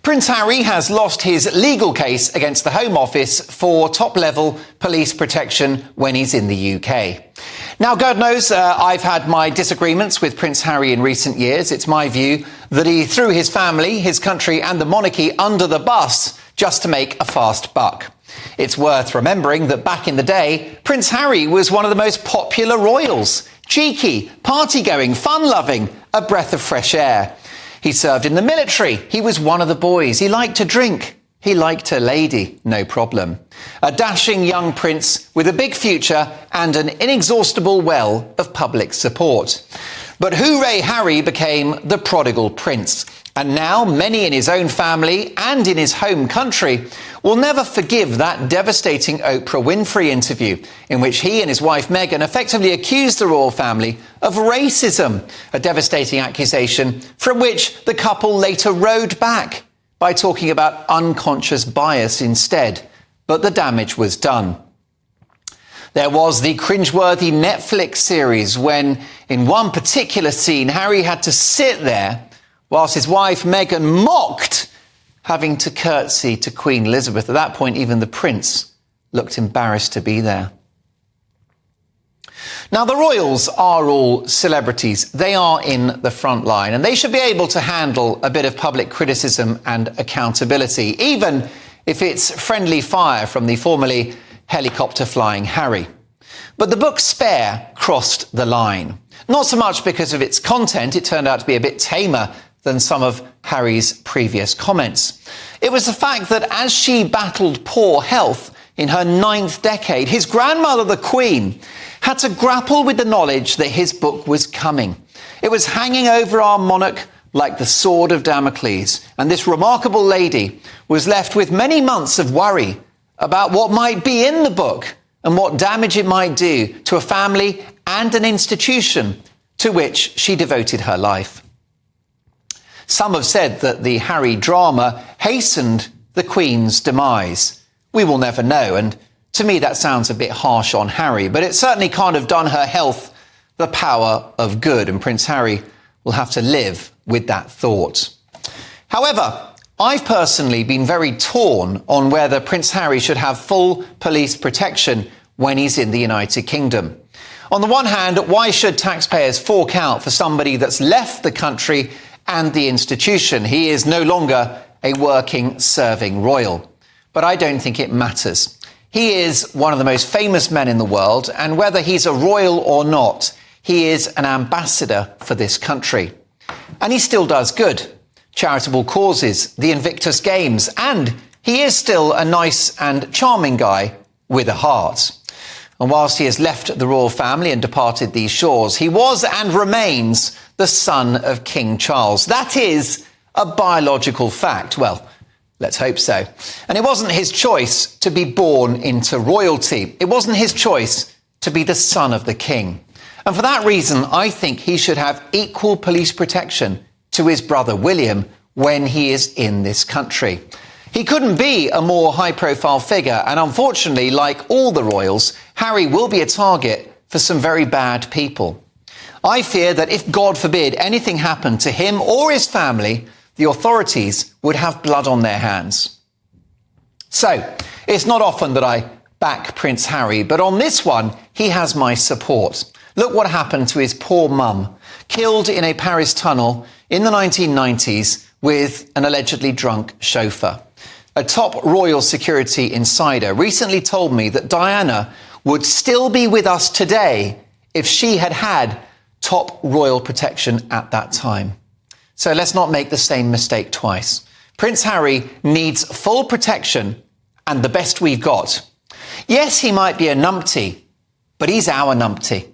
Prince Harry has lost his legal case against the Home Office for top-level police protection when he's in the UK. Now, God knows I've had my disagreements with Prince Harry in recent years. It's my view that he threw his family, his country and the monarchy under the bus just to make a fast buck. It's worth remembering that back in the day, Prince Harry was one of the most popular royals. Cheeky, party-going, fun-loving, a breath of fresh air. He served in the military. He was one of the boys. He liked to drink. He liked a lady, no problem. A dashing young prince with a big future and an inexhaustible well of public support. But Hooray Harry became the prodigal prince. And now many in his own family and in his home country will never forgive that devastating Oprah Winfrey interview in which he and his wife Meghan effectively accused the royal family of racism, a devastating accusation from which the couple later rode back by talking about unconscious bias instead. But the damage was done. There was the cringeworthy Netflix series when, in one particular scene, Harry had to sit there whilst his wife Meghan mocked having to curtsy to Queen Elizabeth. At that point, even the prince looked embarrassed to be there. Now, the royals are all celebrities. They are in the front line, and they should be able to handle a bit of public criticism and accountability, even if it's friendly fire from the formerly helicopter-flying Harry. But the book Spare crossed the line. Not so much because of its content. It turned out to be a bit tamer than some of Harry's previous comments. It was the fact that as she battled poor health in her 9th decade, his grandmother, the Queen, had to grapple with the knowledge that his book was coming. It was hanging over our monarch like the sword of Damocles, and this remarkable lady was left with many months of worry about what might be in the book and what damage it might do to a family and an institution to which she devoted her life. Some have said that the Harry drama hastened the Queen's demise. We will never know, and to me that sounds a bit harsh on Harry, but it certainly can't have done her health the power of good, and Prince Harry will have to live with that thought. However, I've personally been very torn on whether Prince Harry should have full police protection when he's in the United Kingdom. On the one hand, why should taxpayers fork out for somebody that's left the country and the institution? He is no longer a working, serving royal. But I don't think it matters. He is one of the most famous men in the world, and whether he's a royal or not, he is an ambassador for this country. And he still does good. Charitable causes, the Invictus Games, and he is still a nice and charming guy with a heart. And whilst he has left the royal family and departed these shores, he was and remains the son of King Charles. That is a biological fact. Well, let's hope so. And it wasn't his choice to be born into royalty. It wasn't his choice to be the son of the king. And for that reason, I think he should have equal police protection to his brother William when he is in this country. He couldn't be a more high-profile figure, and unfortunately, like all the royals, Harry will be a target for some very bad people. I fear that if, God forbid, anything happened to him or his family, the authorities would have blood on their hands. So, it's not often that I back Prince Harry, but on this one, he has my support. Look what happened to his poor mum, killed in a Paris tunnel in the 1990s with an allegedly drunk chauffeur. A top royal security insider recently told me that Diana would still be with us today if she had had top royal protection at that time. So let's not make the same mistake twice. Prince Harry needs full protection and the best we've got. Yes, he might be a numpty, but he's our numpty.